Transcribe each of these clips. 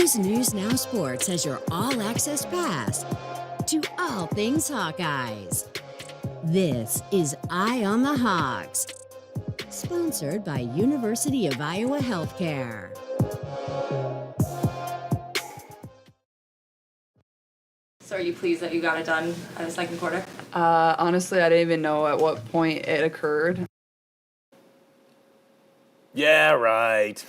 Choose News Now Sports as your all-access pass to all things Hawkeyes. This is Eye on the Hawks, sponsored by University of Iowa Healthcare. So are you pleased that you got it done in the second quarter? Honestly, I didn't even know at what point it occurred. Yeah, right.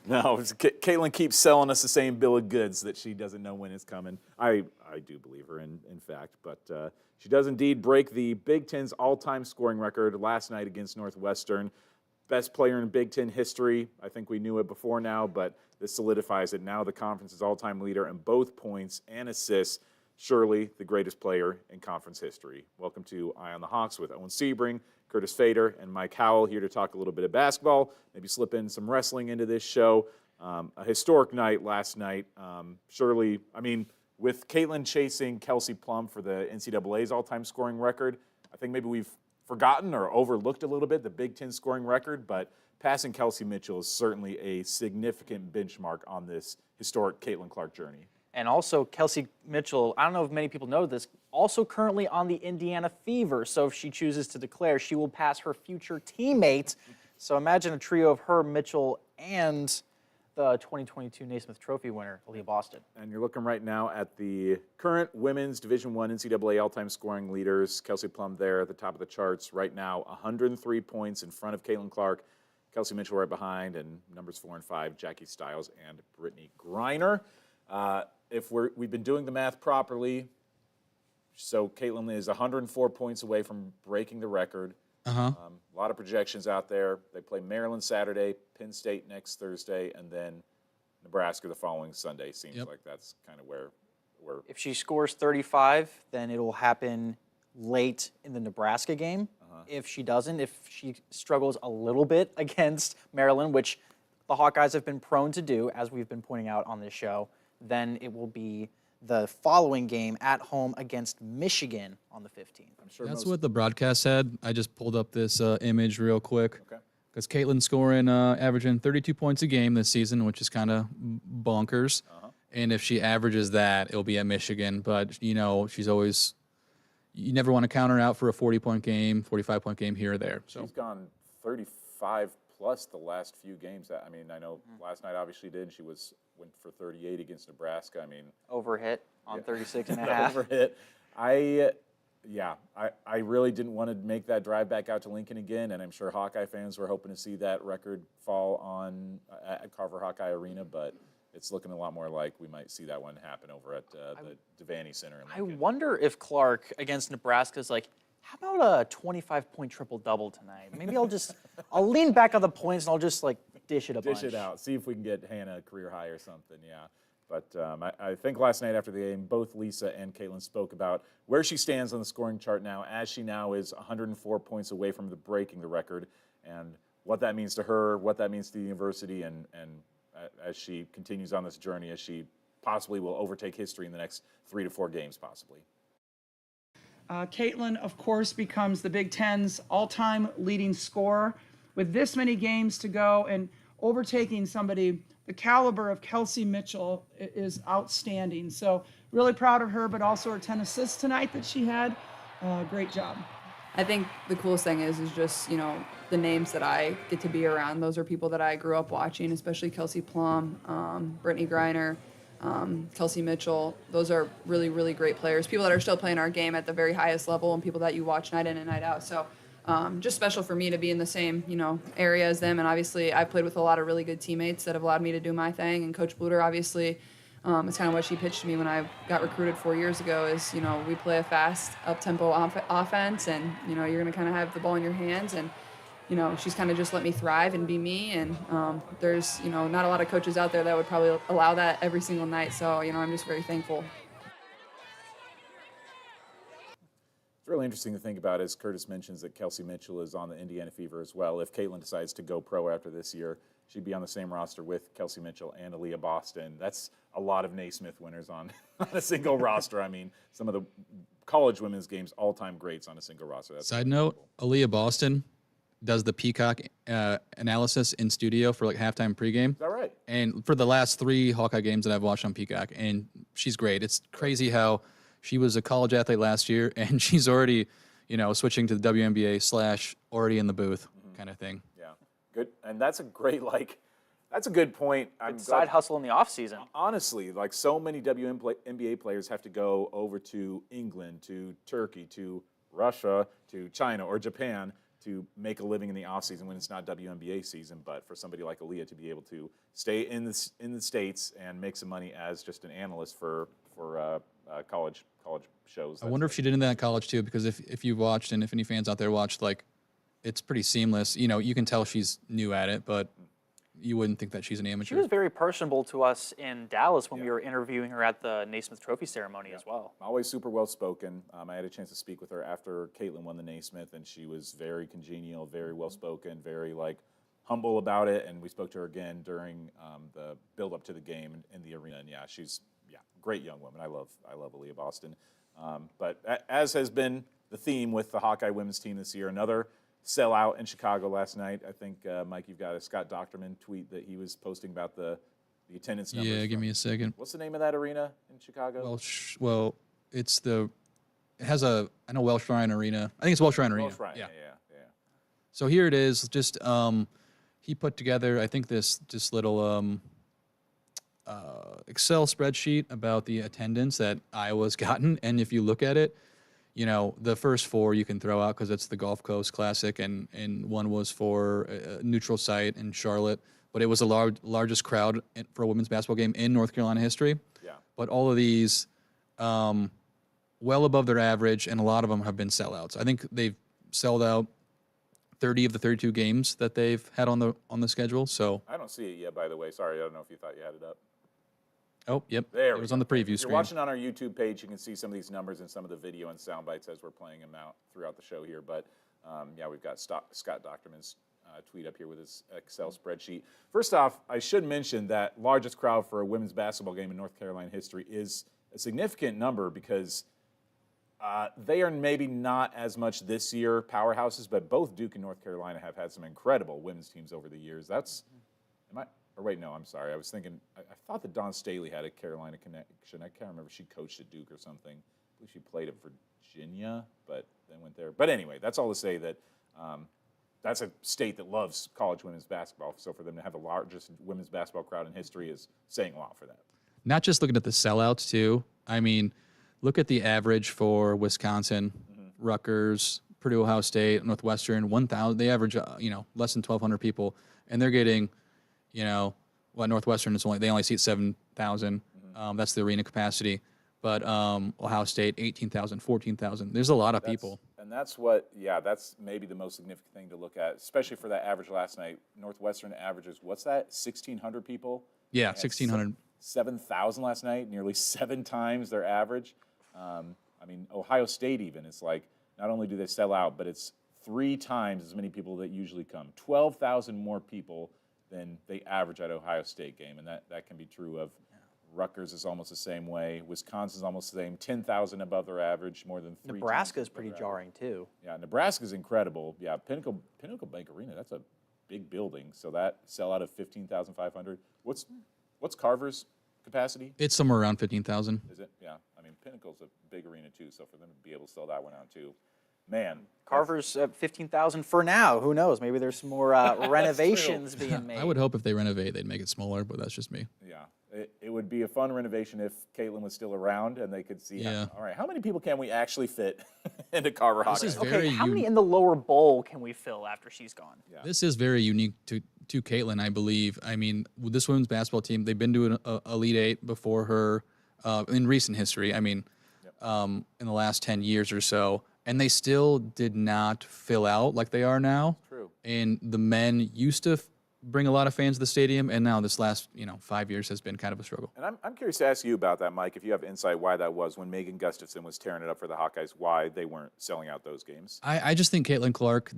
No, Caitlin keeps selling us the same bill of goods that she doesn't know when it's coming. I do believe her, in fact. But she does indeed break the Big Ten's all-time scoring record last night against Northwestern. Best player in Big Ten history. I think we knew it before now, but this solidifies it. Now the conference's all-time leader in both points and assists. Surely the greatest player in conference history. Welcome to Eye on the Hawks with Owen Sebring, Curtis Fader, and Mike Howell, here to talk a little bit of basketball, maybe slip in some wrestling into this show. A historic night last night. Surely, I mean, with Caitlin chasing Kelsey Plum for the NCAA's all-time scoring record, I think maybe we've forgotten or overlooked a little bit the Big Ten scoring record, but passing Kelsey Mitchell is certainly a significant benchmark on this historic Caitlin Clark journey. And also, Kelsey Mitchell, I don't know if many people know this, also currently on the Indiana Fever. So if she chooses to declare, she will pass her future teammate. So imagine a trio of her, Mitchell, and the 2022 Naismith Trophy winner, Aaliyah Boston. And you're looking right now at the current women's Division I NCAA all-time scoring leaders. Kelsey Plum there at the top of the charts right now, 103 points in front of Caitlin Clark. Kelsey Mitchell right behind, and numbers 4 and 5, Jackie Stiles and Brittany Griner. If we've been doing the math properly, so Caitlin is 104 points away from breaking the record. A lot of projections out there. They play Maryland Saturday, Penn State next Thursday, and then Nebraska the following Sunday. Seems like that's kind of where we're. If she scores 35, then it will happen late in the Nebraska game. If she doesn't, if she struggles a little bit against Maryland, which the Hawkeyes have been prone to do, as we've been pointing out on this show, then it will be the following game at home against Michigan on the 15th. I'm sure that's what the broadcast said. I just pulled up this image real quick. Because Caitlin's scoring, averaging 32 points a game this season, which is kind of bonkers. And if she averages that, it'll be at Michigan. But, you know, she's always, you never want to count her out for a 40-point game, 45-point game here or there. So she's gone 35 plus the last few games. I mean, I know last night obviously did. She went for 38 against Nebraska. I mean, overhit on 36 and a half. Overhit. I really didn't want to make that drive back out to Lincoln again, and I'm sure Hawkeye fans were hoping to see that record fall on at Carver Hawkeye Arena, but it's looking a lot more like we might see that one happen over at the Devaney Center in Lincoln. I wonder if Clark against Nebraska is like, how about a 25-point triple-double tonight? Maybe I'll lean back on the points and I'll just like dish it a bunch. Dish it out. See if we can get Hannah a career high or something, yeah. But I think last night after the game, both Lisa and Caitlin spoke about where she stands on the scoring chart now, as she now is 104 points away from breaking the record, and what that means to her, what that means to the university, and as she continues on this journey, as she possibly will overtake history in the next 3 to 4 games, possibly. Caitlin, of course, becomes the Big Ten's all-time leading scorer with this many games to go, and overtaking somebody the caliber of Kelsey Mitchell is outstanding. So really proud of her, but also her 10 assists tonight that she had. Great job. I think the coolest thing is just, you know, the names that I get to be around. Those are people that I grew up watching, especially Kelsey Plum, Brittany Griner, Kelsey Mitchell. Those are really, really great players. People that are still playing our game at the very highest level, and people that you watch night in and night out. So just special for me to be in the same, you know, area as them. And obviously I've played with a lot of really good teammates that have allowed me to do my thing. And Coach Bluter, obviously, it's kind of what she pitched to me when I got recruited 4 years ago is, you know, we play a fast, up-tempo offense, and, you know, you're going to kind of have the ball in your hands. And, you know, she's kind of just let me thrive and be me. And there's, you know, not a lot of coaches out there that would probably allow that every single night. So, you know, I'm just very thankful. It's really interesting to think about, as Curtis mentions, that Kelsey Mitchell is on the Indiana Fever as well. If Caitlin decides to go pro after this year, she'd be on the same roster with Kelsey Mitchell and Aaliyah Boston. That's a lot of Naismith winners on a single roster. I mean, some of the college women's games all-time greats on a single roster. That's Side note, Aaliyah Boston, does the Peacock analysis in studio for like halftime pregame. Is that right? And for the last 3 Hawkeye games that I've watched on Peacock, and she's great. It's crazy how she was a college athlete last year, and she's already, switching to the WNBA / already in the booth kind of thing. Yeah, good. And that's a great, that's a good point. I'm Side hustle in the off season. honestly, so many WNBA players have to go over to England, to Turkey, to Russia, to China or Japan to make a living in the off season when it's not WNBA season. But for somebody like Aaliyah to be able to stay in the States and make some money as just an analyst for college shows. I wonder if she did in that in college too, because if you watched, and if any fans out there watched, it's pretty seamless. You can tell she's new at it, but you wouldn't think that she's an amateur. She was very personable to us in Dallas when we were interviewing her at the Naismith Trophy ceremony as well. Always super well spoken. I had a chance to speak with her after Caitlin won the Naismith, and she was very congenial, very well spoken, very humble about it. And we spoke to her again during the build up to the game in the arena. And she's great young woman. I love Aaliyah Boston. But as has been the theme with the Hawkeye women's team this year, another sellout in Chicago last night. I think, Mike, you've got a Scott Docterman tweet that he was posting about the attendance numbers. Yeah, give me a second. What's the name of that arena in Chicago? Well, it has I know Welsh Ryan Arena. I think it's Welsh Ryan Arena. Welsh Ryan, yeah. So here it is. Just he put together, I think, this little Excel spreadsheet about the attendance that Iowa's gotten, and if you look at it, the first 4 you can throw out because it's the Gulf Coast Classic, and one was for a neutral site in Charlotte, but it was the largest crowd for a women's basketball game in North Carolina history. Yeah. But all of these, well above their average, and a lot of them have been sellouts. I think they've sold out 30 of the 32 games that they've had on the schedule. So I don't see it yet, by the way. Sorry, I don't know if you thought you had it up. Oh, yep. There it was on the preview If screen. you're watching on our YouTube page, you can see some of these numbers and some of the video and sound bites as we're playing them out throughout the show here. But, we've got Scott Docterman's tweet up here with his Excel spreadsheet. First off, I should mention that largest crowd for a women's basketball game in North Carolina history is a significant number because they are maybe not as much this year powerhouses, but both Duke and North Carolina have had some incredible women's teams over the years. I'm sorry. I was thinking, I thought that Dawn Staley had a Carolina connection. I can't remember. She coached at Duke or something. I believe she played at Virginia, but then went there. But anyway, that's all to say that that's a state that loves college women's basketball. So for them to have the largest women's basketball crowd in history is saying a lot for that. Not just looking at the sellouts, too. I mean, look at the average for Wisconsin, Rutgers, Purdue, Ohio State, Northwestern, 1,000. They average, less than 1,200 people, and they're getting Northwestern they only seat 7,000. That's the arena capacity. But Ohio State, 18,000, 14,000. There's a lot of people. And that's that's maybe the most significant thing to look at, especially for that average last night. Northwestern averages, what's that, 1,600 people? Yeah, 1,600. 7,000 last night, nearly 7 times their average. Ohio State even, it's not only do they sell out, but it's 3 times as many people that usually come. 12,000 more people than they average at Ohio State game, and that can be true of Rutgers is almost the same way. Wisconsin's almost the same, 10,000 above their average, more than 3 Nebraska's pretty jarring too. Yeah, Nebraska's incredible. Yeah, Pinnacle Bank Arena, that's a big building, so that sellout of 15,500. What's Carver's capacity? It's somewhere around 15,000. Is it? Yeah. Pinnacle's a big arena too, so for them to be able to sell that one out too, man. Carver's 15,000 for now. Who knows? Maybe there's some more renovations being made. I would hope if they renovate, they'd make it smaller, but that's just me. Yeah, it would be a fun renovation if Caitlin was still around and they could see. Yeah. All right, how many people can we actually fit into Carver Hawkeye? This is Okay, very how many in the lower bowl can we fill after she's gone? Yeah. This is very unique to Caitlin, I believe. With this women's basketball team, they've been doing an Elite Eight before her in recent history. In the last 10 years or so, and they still did not fill out like they are now. True. And the men used to bring a lot of fans to the stadium, and now this last 5 years has been kind of a struggle. And I'm curious to ask you about that, Mike, if you have insight why that was when Megan Gustafson was tearing it up for the Hawkeyes, why they weren't selling out those games. I just think Caitlin Clark,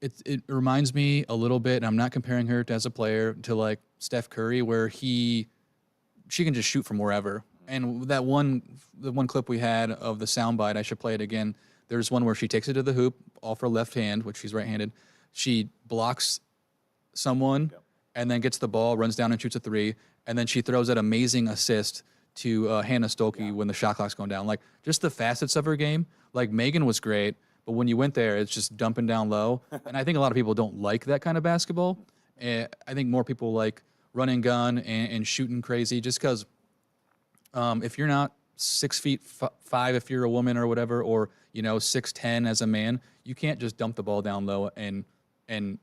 it reminds me a little bit, and I'm not comparing her as a player to like Steph Curry, where she can just shoot from wherever. And the one clip we had of the soundbite, I should play it again. There's one where she takes it to the hoop off her left hand, which she's right-handed, she blocks someone and then gets the ball, runs down and shoots a three, and then she throws that amazing assist to Hannah Stolke when the shot clock's going down. Like, just the facets of her game. Like, Megan was great, but when you went there, it's just dumping down low. And I think a lot of people don't like that kind of basketball. I think more people like run and gun and shooting crazy, just because if you're not 6'5" if you're a woman or whatever, or 6'10" as a man, you can't just dump the ball down low and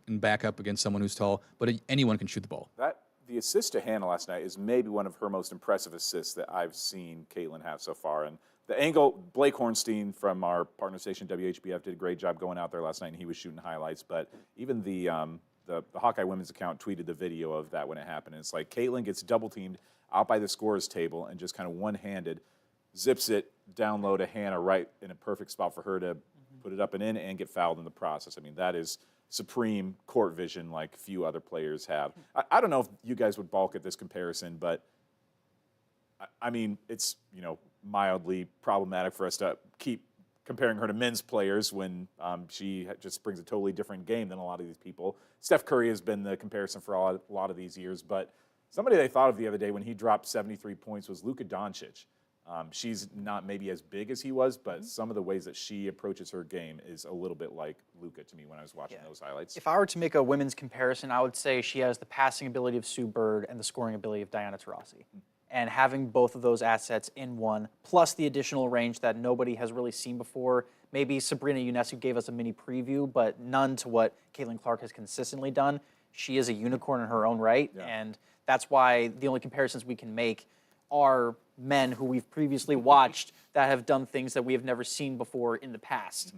back up against someone who's tall. But anyone can shoot the ball. The assist to Hannah last night is maybe one of her most impressive assists that I've seen Caitlin have so far. And the angle, Blake Hornstein from our partner station WHBF did a great job going out there last night, and he was shooting highlights. But even the Hawkeye women's account tweeted the video of that when it happened. And it's like Caitlin gets double teamed out by the scorer's table and just kind of one-handed zips it down low to Hannah, right in a perfect spot for her to put it up and in and get fouled in the process. I mean, that is supreme court vision like few other players have. I don't know if you guys would balk at this comparison, but I mean, it's, mildly problematic for us to keep comparing her to men's players when she just brings a totally different game than a lot of these people. Steph Curry has been the comparison for a lot of these years, but somebody they thought of the other day when he dropped 73 points was Luka Doncic. She's not maybe as big as he was, but some of the ways that she approaches her game is a little bit like Luka to me when I was watching those highlights. If I were to make a women's comparison, I would say she has the passing ability of Sue Bird and the scoring ability of Diana Taurasi. And having both of those assets in one, plus the additional range that nobody has really seen before. Maybe Sabrina Ionescu gave us a mini preview, but none to what Caitlin Clark has consistently done. She is a unicorn in her own right, and that's why the only comparisons we can make are men who we've previously watched that have done things that we have never seen before in the past.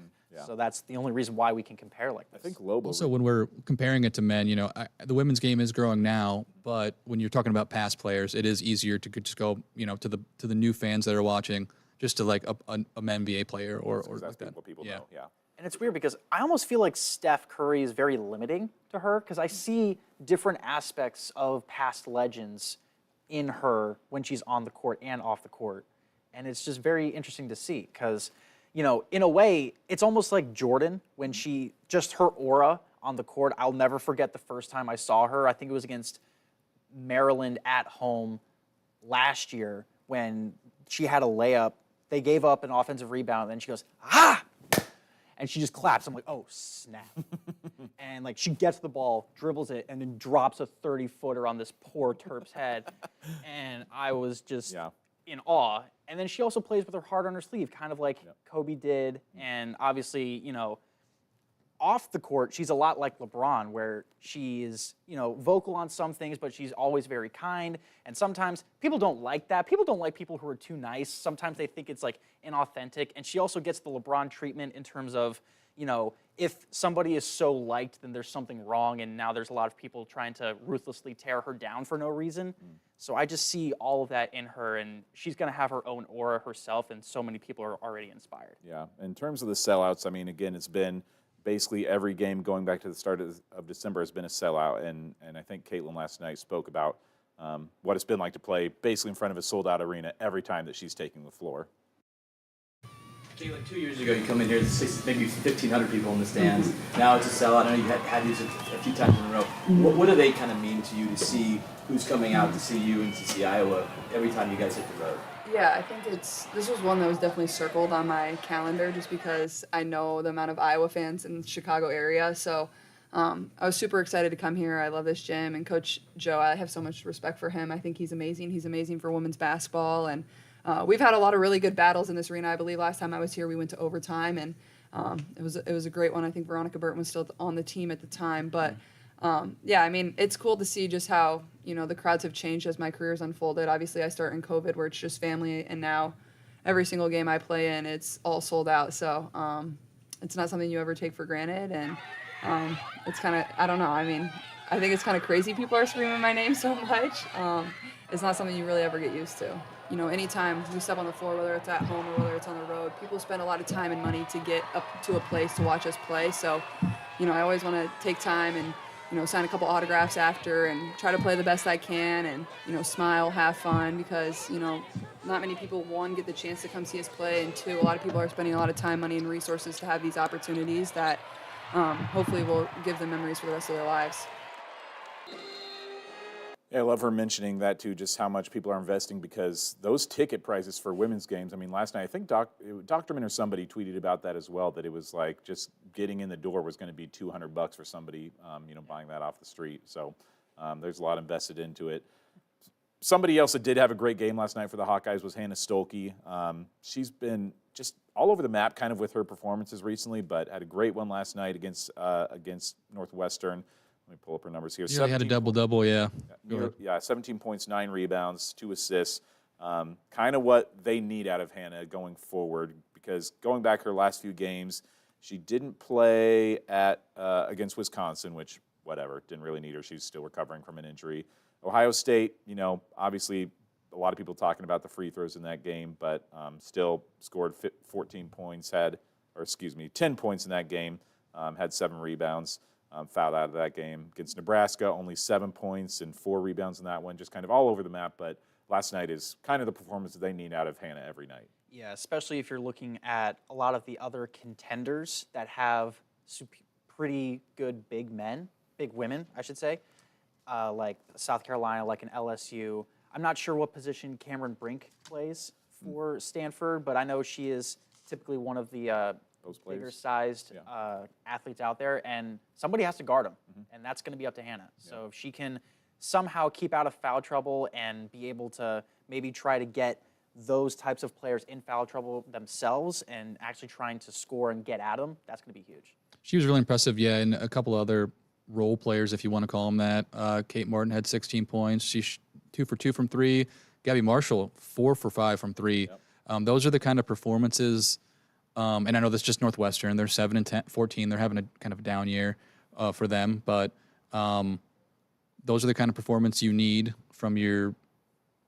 So that's the only reason why we can compare like this. I think Lobo. Also, when we're comparing it to men, the women's game is growing now, but when you're talking about past players, it is easier to just go, to the new fans that are watching, just to like a NBA player or that's like that. what people know. Yeah. And it's weird because I almost feel like Steph Curry is very limiting to her because I see different aspects of past legends in her when she's on the court and off the court. And it's just very interesting to see because, in a way, it's almost like Jordan when just her aura on the court. I'll never forget the first time I saw her. I think it was against Maryland at home last year when she had a layup. They gave up an offensive rebound, and then she goes, ah! And she just claps. I'm like, oh, snap. And like she gets the ball, dribbles it, and then drops a 30-footer on this poor Terp's head. And I was just in awe. And then she also plays with her heart on her sleeve, kind of like Kobe did. And obviously, off the court, she's a lot like LeBron, where she is, vocal on some things, but she's always very kind. And sometimes people don't like that. People don't like people who are too nice. Sometimes they think it's like inauthentic. And she also gets the LeBron treatment in terms of, if somebody is so liked, then there's something wrong. And now there's a lot of people trying to ruthlessly tear her down for no reason. So I just see all of that in her, and she's going to have her own aura herself, and so many people are already inspired. Yeah. In terms of the sellouts, I mean, again, it's been basically every game going back to the start of December has been a sellout, and I think Caitlin last night spoke about what it's been like to play basically in front of a sold-out arena every time that she's taking the floor. Caitlin, 2 years ago, you come in here, maybe 1,500 people in the stands. Now it's a sellout. I know you had these a few times in a row. What do they kind of mean to you to see who's coming out to see you and to see Iowa every time you guys hit the road? Yeah, I think this was one that was definitely circled on my calendar just because I know the amount of Iowa fans in the Chicago area. So I was super excited to come here. I love this gym, and Coach Joe, I have so much respect for him. I think he's amazing. He's amazing for women's basketball, and we've had a lot of really good battles in this arena. I believe last time I was here, we went to overtime, and it was a great one. I think Veronica Burton was still on the team at the time, but yeah, I mean, it's cool to see just how, the crowds have changed as my career's unfolded. Obviously, I start in COVID where it's just family, and now every single game I play in, it's all sold out. So it's not something you ever take for granted, and it's kind of, I don't know. I mean, I think it's kind of crazy people are screaming my name so much. It's not something you really ever get used to. Anytime we step on the floor, whether it's at home or whether it's on the road, people spend a lot of time and money to get up to a place to watch us play. So, I always want to take time and, sign a couple autographs after and try to play the best I can and, smile, have fun because, not many people, one, get the chance to come see us play, and two, a lot of people are spending a lot of time, money, and resources to have these opportunities that, hopefully will give them memories for the rest of their lives. Yeah, I love her mentioning that too, just how much people are investing, because those ticket prices for women's games, I mean, last night, I think Doctorman or somebody tweeted about that as well, that it was like just getting in the door was going to be $200 for somebody, buying that off the street. So there's a lot invested into it. Somebody else that did have a great game last night for the Hawkeyes was Hannah Stolke. She's been just all over the map kind of with her performances recently, but had a great one last night against Northwestern. Let me pull up her numbers here. Yeah, they had a double-double, yeah. 17 points, 9 rebounds, 2 assists. Kind of what they need out of Hannah going forward, because going back her last few games, she didn't play against Wisconsin, which, whatever, didn't really need her. She's still recovering from an injury. Ohio State, obviously a lot of people talking about the free throws in that game, but still scored 10 points in that game, had 7 rebounds. Fouled out of that game. Against Nebraska, only 7 points and 4 rebounds in that one, just kind of all over the map. But last night is kind of the performance that they need out of Hannah every night. Yeah, especially if you're looking at a lot of the other contenders that have pretty good big women, I should say, like South Carolina, like an LSU. I'm not sure what position Cameron Brink plays for Stanford, but I know she is typically one of the bigger-sized athletes out there, and somebody has to guard them, and that's going to be up to Hannah. So if she can somehow keep out of foul trouble and be able to maybe try to get those types of players in foul trouble themselves and actually trying to score and get at them, that's going to be huge. She was really impressive, yeah, and a couple other role players, if you want to call them that. Kate Martin had 16 points. She's 2 for 2 from 3. Gabby Marshall, 4 for 5 from 3. Yep. Those are the kind of performances. And I know that's just Northwestern. They're 7 and 14. They're having a kind of down year for them. But those are the kind of performance you need from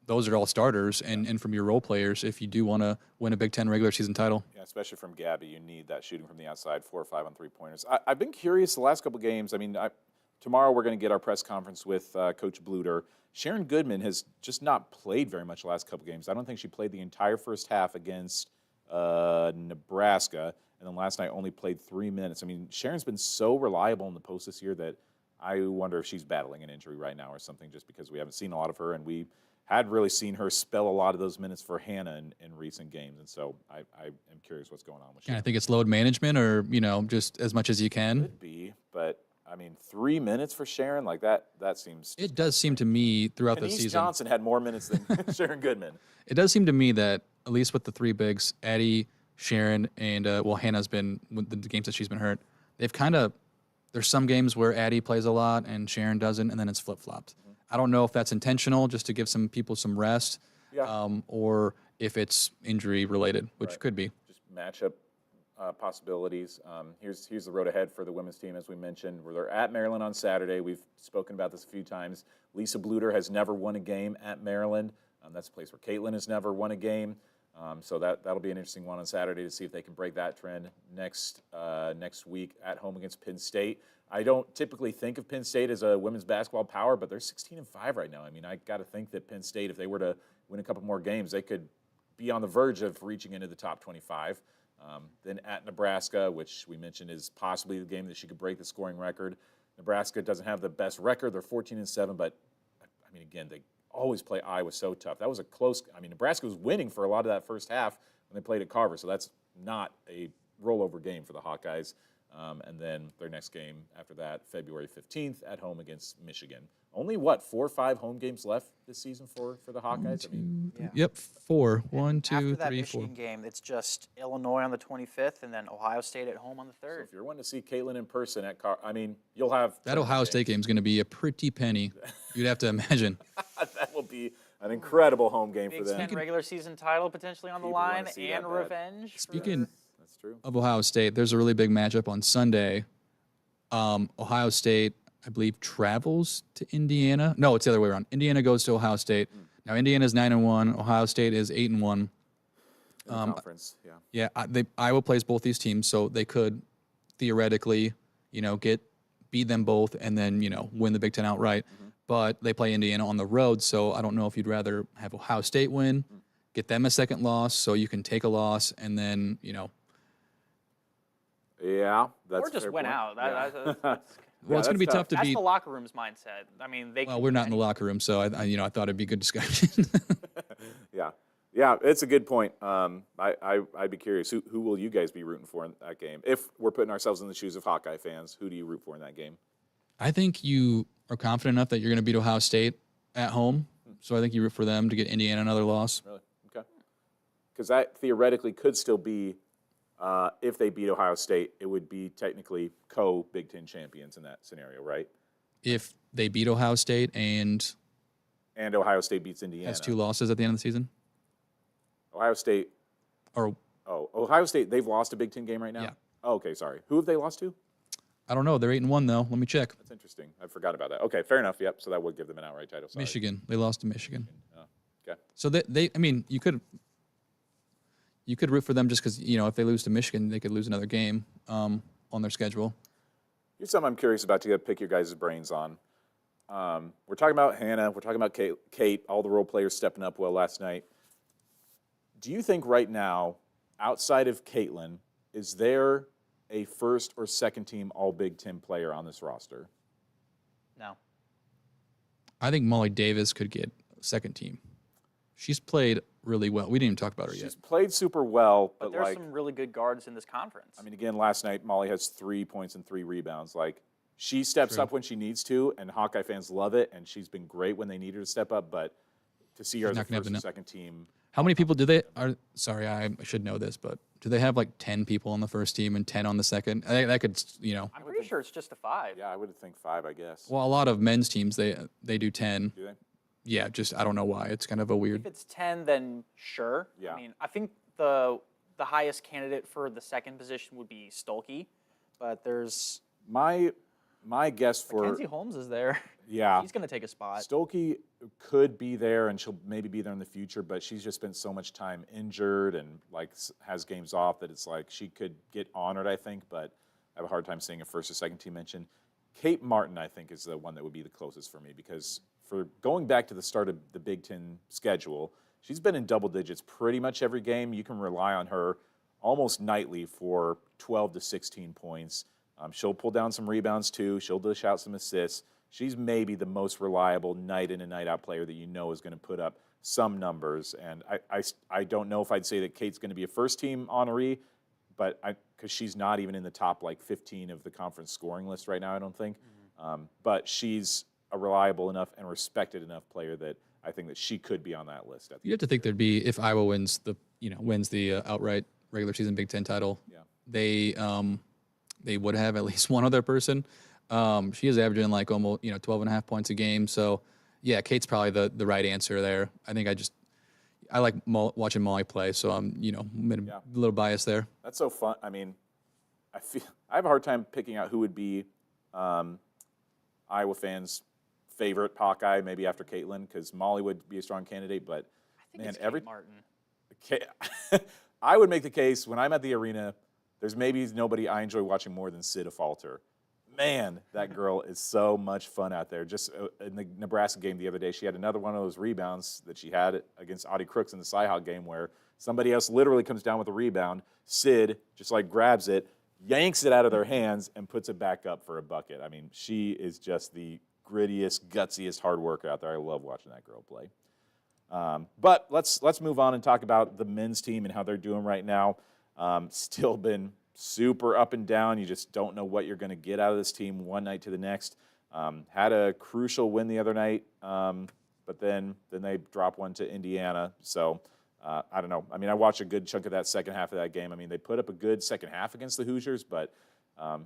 those are all starters and from your role players if you do want to win a Big Ten regular season title. Yeah, especially from Gabby. You need that shooting from the outside, 4 or 5 on three-pointers. I've been curious the last couple of games. I mean, tomorrow we're going to get our press conference with Coach Bluter. Sharon Goodman has just not played very much the last couple of games. I don't think she played the entire first half against Nebraska, and then last night only played 3 minutes. I mean, Sharon's been so reliable in the post this year that I wonder if she's battling an injury right now or something, just because we haven't seen a lot of her, and we had really seen her spell a lot of those minutes for Hannah in recent games. And so I am curious what's going on with Sharon. I think it's load management or, just as much as you can. Could be, but I mean, 3 minutes for Sharon, like that seems... It does seem to me throughout the season... Johnson had more minutes than Sharon Goodman. It does seem to me that, at least with the 3 bigs, Addie, Sharon, and, Hannah's been, with the games that she's been hurt, they've kind of... There's some games where Addie plays a lot and Sharon doesn't, and then it's flip-flopped. Mm-hmm. I don't know if that's intentional, just to give some people some rest, or if it's injury-related, which could be. Just matchup possibilities. Here's the road ahead for the women's team, as we mentioned, where they're at Maryland on Saturday. We've spoken about this a few times. Lisa Bluter has never won a game at Maryland. That's a place where Caitlin has never won a game. So that'll be an interesting one on Saturday to see if they can break that trend next week at home against Penn State. I don't typically think of Penn State as a women's basketball power, but they're 16-5 right now. I mean, I got to think that Penn State, if they were to win a couple more games, they could be on the verge of reaching into the top 25. Then at Nebraska, which we mentioned is possibly the game that she could break the scoring record. Nebraska doesn't have the best record. They're 14-7, but, I mean, again, they always play Iowa so tough. That was a close – I mean, Nebraska was winning for a lot of that first half when they played at Carver, so that's not a rollover game for the Hawkeyes. And then their next game after that, February 15th, at home against Michigan. Only, 4 or 5 home games left this season for the Hawkeyes? Yep, 4. 1, 2, 3, 4. After that Michigan game, it's just Illinois on the 25th and then Ohio State at home on the 3rd. So if you're wanting to see Caitlin in person at you'll have... That Ohio State game is going to be a pretty penny, you'd have to imagine. That will be an incredible home game for them. Big Ten regular season title potentially on the line and revenge. Speaking That's true. of Ohio State, there's a really big matchup on Sunday. Ohio State, I believe, travels to Indiana. No, it's the other way around. Indiana goes to Ohio State. Now, Indiana's 9-1. Ohio State is 8-1. Conference, yeah. Yeah, Iowa plays both these teams, so they could theoretically, beat them both and then, win the Big Ten outright. But they play Indiana on the road, so I don't know if you'd rather have Ohio State win, get them a second loss, so you can take a loss, and then, Yeah, that's or just fair win point. out. Yeah. Well, it's going to be that's tough to That's beat. the locker room's mindset. I mean, they. Well, can we're do not in the anything. locker room, so I thought it'd be good discussion. Yeah, it's a good point. I'd be curious. Who will you guys be rooting for in that game? If we're putting ourselves in the shoes of Hawkeye fans, who do you root for in that game? I think you are confident enough that you're going to beat Ohio State at home, so I think you root for them to get Indiana another loss. Really? Okay. Because that theoretically could still be, if they beat Ohio State, it would be technically co-Big Ten champions in that scenario, right? If they beat Ohio State and Ohio State beats Indiana. has 2 losses at the end of the season, Ohio State. or Ohio State. They've lost a Big Ten game right now. Yeah. Oh, okay, sorry. Who have they lost to? I don't know. They're 8-1 though. Let me check. That's interesting. I forgot about that. Okay, fair enough. Yep. So that would give them an outright title. Sorry. Michigan. They lost to Michigan. Oh, okay. So I mean, you could root for them just because if they lose to Michigan, they could lose another game on their schedule. Here's something I'm curious about to pick your guys' brains on. We're talking about Hannah. We're talking about Kate. All the role players stepping up well last night. Do you think right now, outside of Caitlin, is there a first or second team All Big Ten player on this roster? No. I think Molly Davis could get second team. She's played really well. We didn't even talk about her yet. She's played super well, But but there's like, some really good guards in this conference. I mean, again, last night Molly has 3 points and 3 rebounds. Like, she steps up when she needs to, and Hawkeye fans love it. And she's been great when they need her to step up. But to see her as a not gonna have first or enough. second team, How many people do they are? Sorry, I should know this, but do they have like 10 people on the first team and 10 on the second? I think that could, I'm pretty sure it's just a 5. yeah, I would think 5, I guess. Well, a lot of men's teams they do 10. Do they? Yeah, just I don't know why. It's kind of a weird. If it's 10, then sure. Yeah. I mean, I think the highest candidate for the second position would be Stolke, but there's My guess for Mackenzie Holmes is there. yeah, He's going to take a spot. Stolke could be there, and she'll maybe be there in the future. But she's just spent so much time injured and like has games off that it's like she could get honored, I think. But I have a hard time seeing a first or second team mention. Kate Martin, I think, is the one that would be the closest for me because for going back to the start of the Big Ten schedule, she's been in double digits pretty much every game. You can rely on her almost nightly for 12 to 16 points. She'll pull down some rebounds too. She'll dish out some assists. She's maybe the most reliable night in and night out player that you know is going to put up some numbers. And I don't know if I'd say that Kate's going to be a first team honoree, but because she's not even in the top like 15 of the conference scoring list right now, I don't think. But she's a reliable enough and respected enough player that I think that she could be on that list. You have to think there'd be if Iowa wins the outright regular season Big Ten title. Yeah. They would have at least one other person. She is averaging like almost 12.5 points a game. So yeah, Kate's probably the right answer there. I think I like watching Molly play, so I'm a little biased there. That's so fun. I mean, I have a hard time picking out who would be Iowa fans' favorite Hawkeye, maybe after Caitlin, because Molly would be a strong candidate. But I think man, it's Kate Martin. I would make the case when I'm at the arena. There's maybe nobody I enjoy watching more than Sid Falter. Man, that girl is so much fun out there. Just in the Nebraska game the other day, she had another one of those rebounds that she had against Audie Crooks in the Cyhawk game where somebody else literally comes down with a rebound. Sid just like grabs it, yanks it out of their hands, and puts it back up for a bucket. I mean, she is just the grittiest, gutsiest hard worker out there. I love watching that girl play. But let's move on and talk about the men's team and how they're doing right now. Still been super up and down. You just don't know what you're going to get out of this team one night to the next. Had a crucial win the other night, but then they drop one to Indiana. So I don't know. I mean, I watched a good chunk of that second half of that game. I mean, they put up a good second half against the Hoosiers, but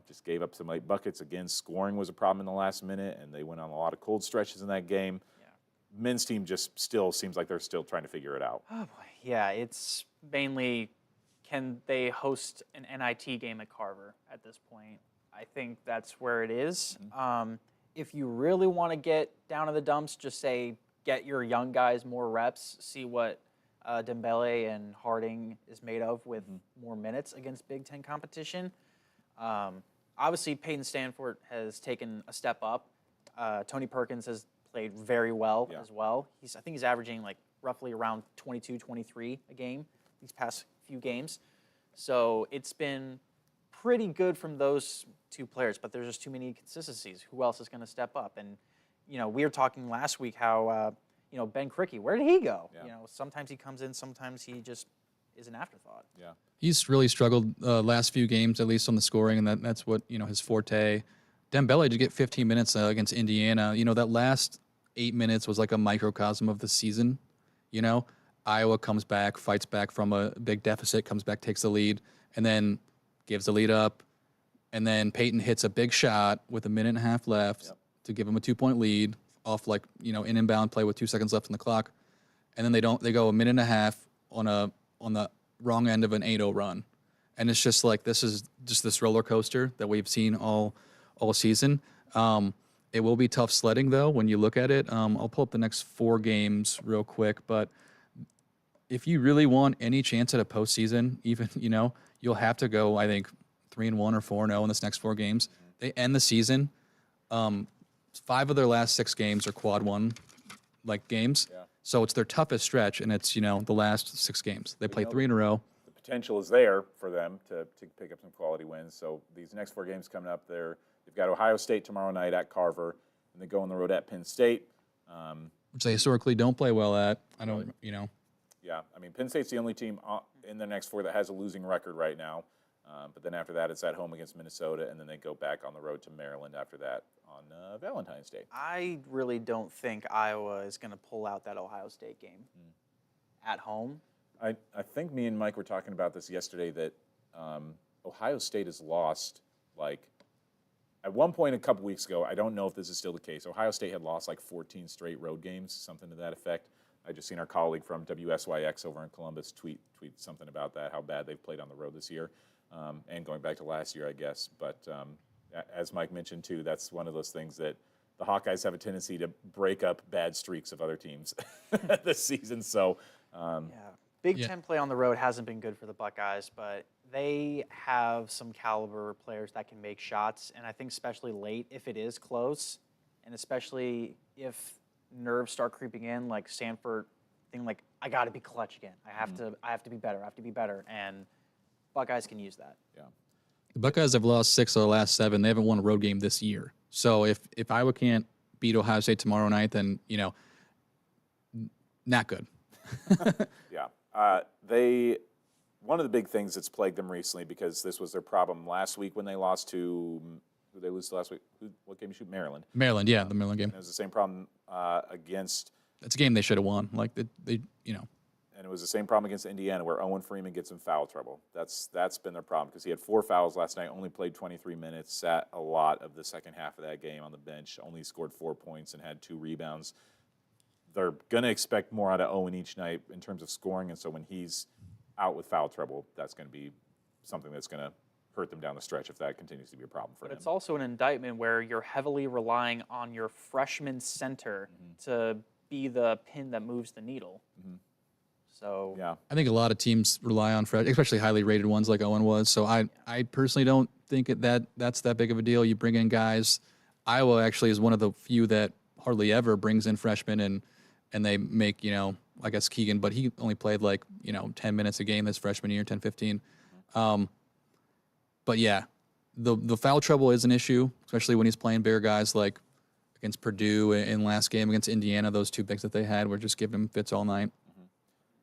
just gave up some late buckets. Again, scoring was a problem in the last minute, and they went on a lot of cold stretches in that game. Yeah. Men's team just still seems like they're still trying to figure it out. Oh, boy. Yeah, it's mainly can they host an NIT game at Carver at this point? I think that's where it is. If you really want to get down to the dumps, just say get your young guys more reps, see what Dembele and Harding is made of with more minutes against Big Ten competition. Obviously, Peyton Stanford has taken a step up. Tony Perkins has played very well as well. I think he's averaging like roughly around 22, 23 a game these past few games. So it's been pretty good from those two players, but there's just too many inconsistencies. Who else is going to step up? And, we were talking last week how, Ben Crickey, where did he go? Yeah. Sometimes he comes in, sometimes he just is an afterthought. Yeah. He's really struggled last few games, at least on the scoring, and that's what, his forte. Dembele did get 15 minutes against Indiana. That last 8 minutes was like a microcosm of the season. Iowa comes back, fights back from a big deficit, comes back, takes the lead, and then gives the lead up. And then Peyton hits a big shot with a minute and a half left to give him a 2-point lead off an inbound play with 2 seconds left on the clock. And then they go a minute and a half on the wrong end of an 8-0 run. And it's just like, this is just this roller coaster that we've seen all season. It will be tough sledding, though, when you look at it. I'll pull up the next 4 games real quick. But if you really want any chance at a postseason, even, you'll have to go, I think, 3-1 or 4-0 in this next 4 games. They end the season. 5 of their last 6 games are quad one games. Yeah. So it's their toughest stretch, and it's, the last 6 games. They play 3 in a row. The potential is there for them to pick up some quality wins. So these next 4 games coming up, they've got Ohio State tomorrow night at Carver, and they go on the road at Penn State. Which they historically don't play well at. I don't, Yeah, I mean, Penn State's the only team in the next 4 that has a losing record right now. But then after that, it's at home against Minnesota, and then they go back on the road to Maryland after that on Valentine's Day. I really don't think Iowa is going to pull out that Ohio State game at home. I think me and Mike were talking about this yesterday, that Ohio State has lost, at one point a couple weeks ago, I don't know if this is still the case, Ohio State had lost 14 straight road games, something to that effect. I just seen our colleague from WSYX over in Columbus tweet something about that, how bad they've played on the road this year, and going back to last year, I guess. But as Mike mentioned, too, that's one of those things that the Hawkeyes have a tendency to break up bad streaks of other teams this season. So, Big Ten play on the road hasn't been good for the Buckeyes, but they have some caliber players that can make shots, and I think especially late, if it is close, and especially if nerves start creeping in, like Sanford thing, I got to be clutch again. I have to be better, and Buckeyes can use that. Yeah. The Buckeyes have lost 6 of the last 7. They haven't won a road game this year. So if Iowa can't beat Ohio State tomorrow night, then, not good. Yeah. One of the big things that's plagued them recently, because this was their problem last week when they lost to, who they lose to last week? What game you shoot? Maryland. Maryland, yeah, the Maryland game. And it was the same problem against. That's a game they should have won. And it was the same problem against Indiana, where Owen Freeman gets in foul trouble. That's been their problem, because he had 4 fouls last night, only played 23 minutes, sat a lot of the second half of that game on the bench, only scored 4 points and had 2 rebounds. They're going to expect more out of Owen each night in terms of scoring, and so when he's out with foul trouble, that's going to be something that's going to hurt them down the stretch if that continues to be a problem for him. But it's also an indictment where you're heavily relying on your freshman center to be the pin that moves the needle. So yeah, I think a lot of teams rely on fresh, especially highly rated ones like Owen was. So I personally don't think that's that big of a deal. You bring in guys. Iowa actually is one of the few that hardly ever brings in freshmen, and they make, I guess Keegan, but he only played 10 minutes a game this freshman year, 10, 15. But yeah, the foul trouble is an issue, especially when he's playing bigger guys like against Purdue in last game, against Indiana. Those 2 bigs that they had were just giving him fits all night.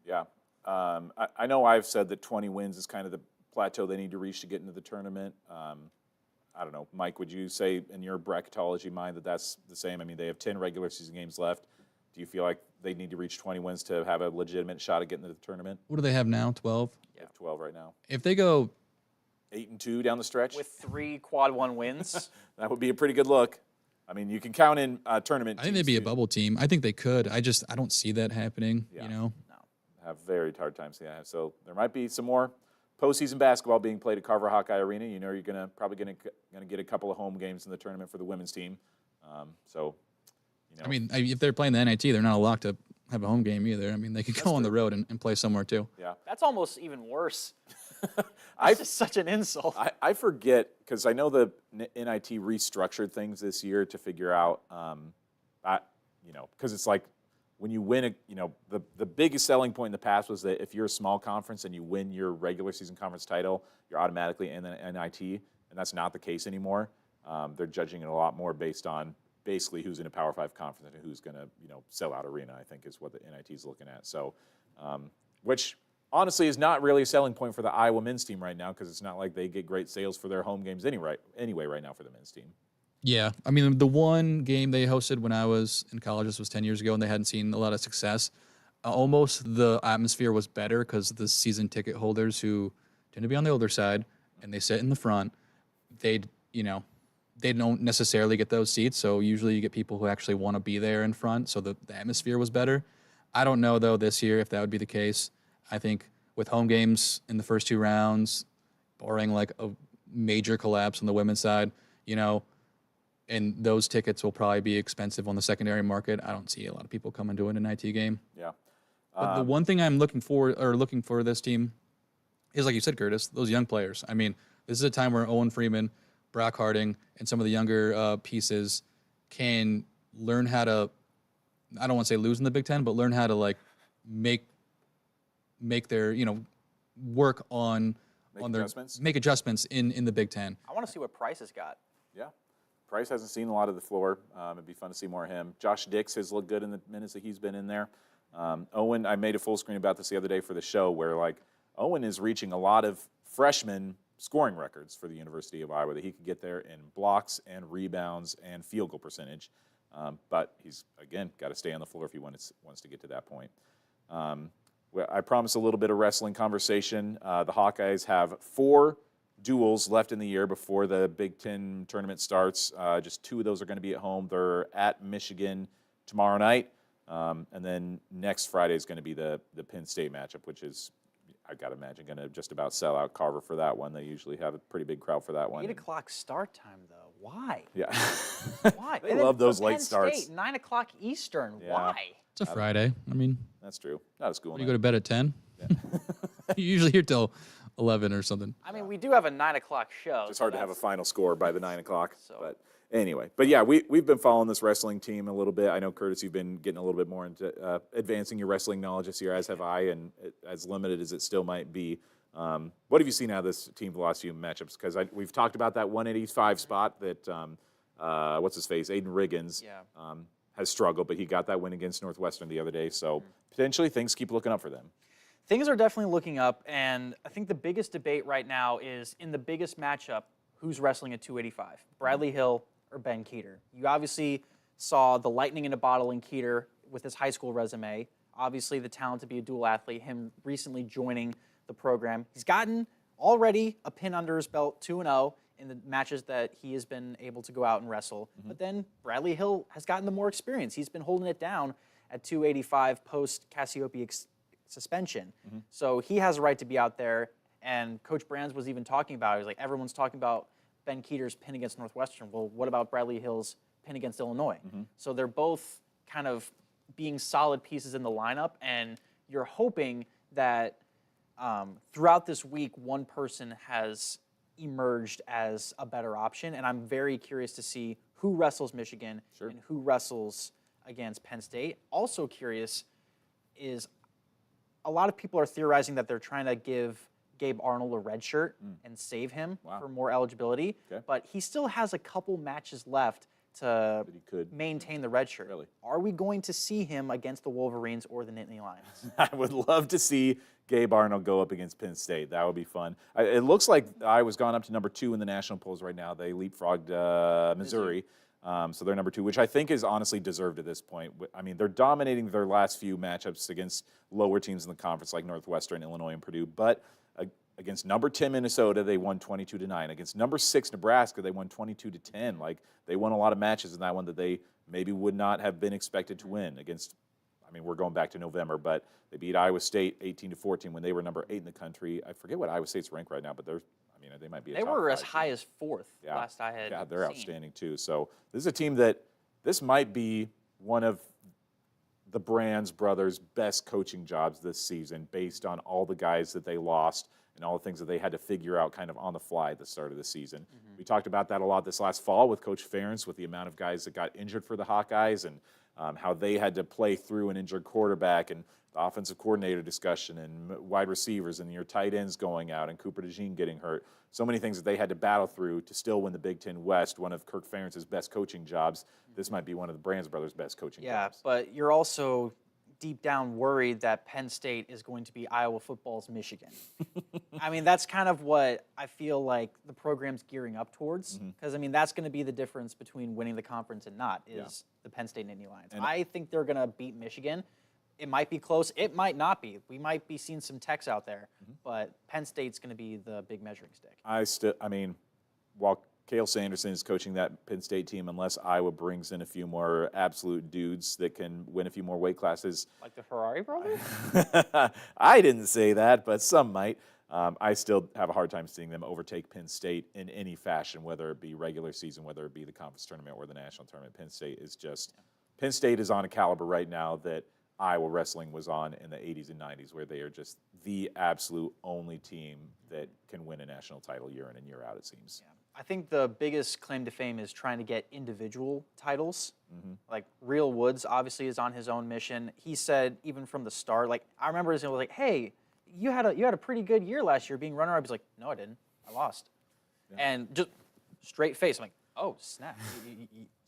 Yeah. I know I've said that 20 wins is kind of the plateau they need to reach to get into the tournament. I don't know. Mike, would you say in your bracketology mind that that's the same? I mean, they have 10 regular season games left. Do you feel like they need to reach 20 wins to have a legitimate shot at getting into the tournament? What do they have now, 12? They have 12 right now. If they go 8-2 down the stretch? with 3 quad 1 wins. That would be a pretty good look. I mean, you can count in tournament I think they'd be a bubble team. I think they could. I don't see that happening, No. Have very hard time seeing that. So there might be some more postseason basketball being played at Carver Hawkeye Arena. You're probably going to get a couple of home games in the tournament for the women's team. I mean, if they're playing the NIT, they're not allowed to have a home game either. I mean, they could go on the road and play somewhere too. Yeah. That's almost even worse. That's just such an insult. I forget, because I know the NIT restructured things this year to figure out, because it's when you win the biggest selling point in the past was that if you're a small conference and you win your regular season conference title, you're automatically in the NIT, and that's not the case anymore. They're judging it a lot more based on basically who's in a Power 5 conference and who's going to sell out arena, I think is what the NIT is looking at. So, which honestly is not really a selling point for the Iowa men's team right now because it's not like they get great sales for their home games anyway right now for the men's team. Yeah, I mean, the one game they hosted when I was in college, this was 10 years ago, and they hadn't seen a lot of success. Almost the atmosphere was better because the season ticket holders who tend to be on the older side and they sit in the front, they don't necessarily get those seats. So usually you get people who actually want to be there in front. So the atmosphere was better. I don't know, though, this year if that would be the case. I think with home games in the first 2 rounds, barring like a major collapse on the women's side, and those tickets will probably be expensive on the secondary market. I don't see a lot of people coming to an NIT game. Yeah. But the one thing I'm looking for this team is, like you said, Curtis, those young players. I mean, this is a time where Owen Freeman, Brock Harding, and some of the younger pieces can learn how to, I don't want to say lose in the Big Ten, but learn how to like make their, work on make adjustments in the Big Ten. I want to see what Price has got. Yeah. Price hasn't seen a lot of the floor. It'd be fun to see more of him. Josh Dix has looked good in the minutes that he's been in there. Owen, I made a full screen about this the other day for the show where Owen is reaching a lot of freshman scoring records for the University of Iowa that he could get there in blocks and rebounds and field goal percentage. But he's, again, got to stay on the floor if he wants to get to that point. I promised a little bit of wrestling conversation. The Hawkeyes have 4 duels left in the year before the Big Ten tournament starts. Just 2 of those are going to be at home. They're at Michigan tomorrow night. And then next Friday is going to be the Penn State matchup, which is, I got to imagine, going to just about sell out Carver for that one. They usually have a pretty big crowd for that one. 8 o'clock start time, though. Why? Yeah. Why? They love those late Penn starts. State, 9 o'clock Eastern. Yeah. Why? It's a Friday. I mean, That's true. Not a school you night. go to bed at 10. Yeah. You're usually here till 11 or something. I mean, we do have a 9 o'clock show. It's hard to have a final score by the 9 o'clock. So- But anyway, yeah, we've been following this wrestling team a little bit. I know, Curtis, you've been getting a little bit more into advancing your wrestling knowledge this year, as have I, and as limited as it still might be. What have you seen out of this team velocity matchups? Because we've talked about that 185 spot that, what's his face, Aiden Riggins has struggled, but he got that win against Northwestern the other day. So potentially things keep looking up for them. Things are definitely looking up, and I think the biggest debate right now is in the biggest matchup, who's wrestling at 285, Bradley Hill or Ben Keeter. You obviously saw the lightning in a bottle in Keeter with his high school resume. Obviously the talent to be a dual athlete, him recently joining the program. He's gotten already a pin under his belt, 2-0 in the matches that he has been able to go out and wrestle. But then Bradley Hill has gotten the more experience. He's been holding it down at 285 post Cassiope suspension. So he has a right to be out there. And Coach Brands was even talking about it. He was like, everyone's talking about Ben Keeter's pin against Northwestern. Well, what about Bradley Hill's pin against Illinois? So they're both kind of being solid pieces in the lineup, and you're hoping that throughout this week, one person has emerged as a better option, and I'm very curious to see who wrestles Michigan and who wrestles against Penn State. Also curious is a lot of people are theorizing that they're trying to give Gabe Arnold a red shirt and save him for more eligibility, but he still has a couple matches left to maintain the red shirt. Really? Are we going to see him against the Wolverines or the Nittany Lions? I would love to see Gabe Arnold go up against Penn State. That would be fun. It looks like Iowa's gone up to number 2 in the national polls right now. They leapfrogged Missouri. So they're number 2, which I think is honestly deserved at this point. I mean, they're dominating their last few matchups against lower teams in the conference like Northwestern, Illinois, and Purdue. But against number 10 Minnesota, they won 22-9. Against number 6 Nebraska, they won 22-10. Like, they won a lot of matches in that one that they maybe would not have been expected to win against. I mean, we're going back to November, but they beat Iowa State 18-14 when they were number 8 in the country. I forget what Iowa State's ranked right now, but they might be. They were as high as 4th last I had. Yeah, they're outstanding too. So this is a team that this might be one of the Brands brothers' best coaching jobs this season, based on all the guys that they lost and all the things that they had to figure out kind of on the fly at the start of the season. We talked about that a lot this last fall with Coach Ferentz, with the amount of guys that got injured for the Hawkeyes and how they had to play through an injured quarterback and the offensive coordinator discussion and wide receivers and your tight ends going out and Cooper DeJean getting hurt. So many things that they had to battle through to still win the Big Ten West, one of Kirk Ferentz's best coaching jobs. This might be one of the Brands brothers' best coaching jobs. Yeah, but you're also deep down worried that Penn State is going to be Iowa football's Michigan. I mean, that's kind of what I feel like the program's gearing up towards. Because, I mean, that's going to be the difference between winning the conference and not, is the Penn State Nittany Lions. And I think they're going to beat Michigan. It might be close. It might not be. We might be seeing some techs out there. But Penn State's going to be the big measuring stick. I mean, while Cale Sanderson is coaching that Penn State team, unless Iowa brings in a few more absolute dudes that can win a few more weight classes. Like the Ferrari brothers? I didn't say that, but some might. I still have a hard time seeing them overtake Penn State in any fashion, whether it be regular season, whether it be the conference tournament or the national tournament. Penn State is on a caliber right now that Iowa wrestling was on in the 80s and 90s, where they are just the absolute only team that can win a national title year in and year out, it seems. Yeah. I think the biggest claim to fame is trying to get individual titles. Like Real Woods obviously is on his own mission. He said even from the start, like I remember he was like, "Hey, you had a pretty good year last year being runner-up." He's like, "No, I didn't. I lost." And just straight face. I'm like, "Oh snap!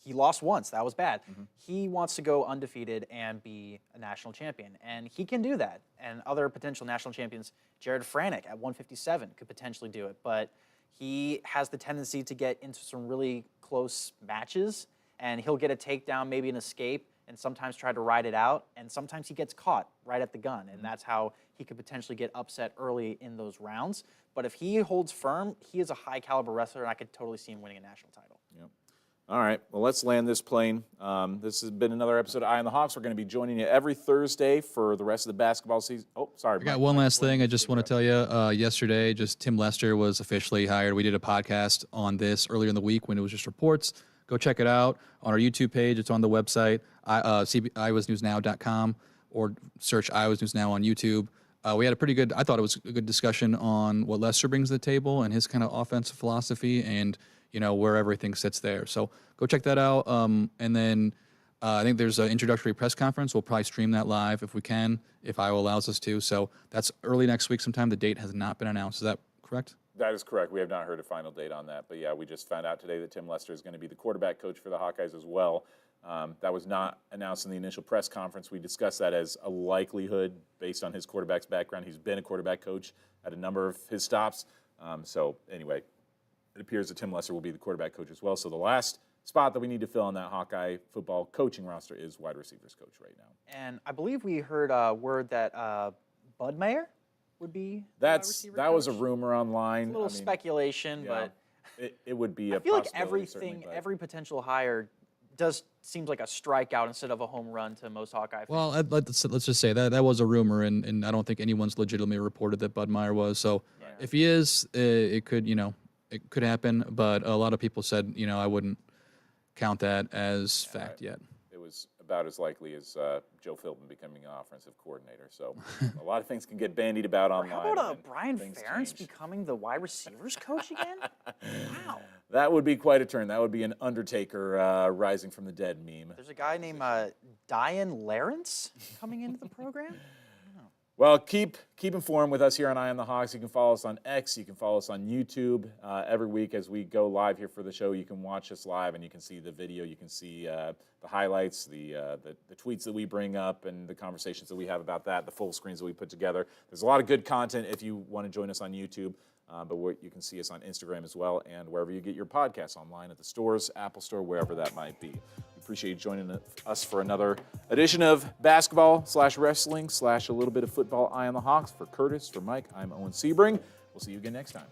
He lost once. That was bad." He wants to go undefeated and be a national champion, and he can do that. And other potential national champions, Jared Franick at 157 could potentially do it, but he has the tendency to get into some really close matches, and he'll get a takedown, maybe an escape, and sometimes try to ride it out, and sometimes he gets caught right at the gun, and that's how he could potentially get upset early in those rounds. But if he holds firm, he is a high-caliber wrestler, and I could totally see him winning a national title. Yep. All right, well, let's land this plane. This has been another episode of Eye on the Hawks. We're going to be joining you every Thursday for the rest of the basketball season. Oh, sorry. I got one last thing I just want to tell you. Yesterday, just Tim Lester was officially hired. We did a podcast on this earlier in the week when it was just reports. Go check it out on our YouTube page. It's on the website, iowasnewsnow.com, or search Iowa's News Now on YouTube. We had I thought it was a good discussion on what Lester brings to the table and his kind of offensive philosophy and where everything sits there. So go check that out. And then I think there's an introductory press conference. We'll probably stream that live if we can, if Iowa allows us to. So that's early next week sometime. The date has not been announced. Is that correct? That is correct. We have not heard a final date on that. But, yeah, we just found out today that Tim Lester is going to be the quarterback coach for the Hawkeyes as well. That was not announced in the initial press conference. We discussed that as a likelihood based on his quarterback's background. He's been a quarterback coach at a number of his stops. So, anyway, it appears that Tim Lester will be the quarterback coach as well. So the last spot that we need to fill on that Hawkeye football coaching roster is wide receivers coach right now. And I believe we heard a word that Bud Mayer would be that was a rumor online. A little speculation, yeah, but it would be I a feel like possibility, every potential hire seems like a strikeout instead of a home run to most Hawkeye fans. Well, let's just say that was a rumor, and I don't think anyone's legitimately reported that Bud Meyer was. So if he is, it could it could happen. But a lot of people said I wouldn't count that as fact yet. It was about as likely as Joe Philbin becoming an offensive coordinator. So a lot of things can get bandied about online. How about Brian Ferentz becoming the wide receivers coach again? Wow. That would be quite a turn. That would be an Undertaker rising from the dead meme. There's a guy named Diane Lawrence coming into the program. Well, keep informed with us here on Eye on the Hawks. You can follow us on X. You can follow us on YouTube. Every week as we go live here for the show, you can watch us live and you can see the video. You can see the highlights, the tweets that we bring up and the conversations that we have about that, the full screens that we put together. There's a lot of good content if you want to join us on YouTube. But you can see us on Instagram as well and wherever you get your podcasts online at the stores, Apple Store, wherever that might be. We appreciate you joining us for another edition of basketball/wrestling/ a little bit of football. Eye on the Hawks. For Curtis, for Mike, I'm Owen Sebring. We'll see you again next time.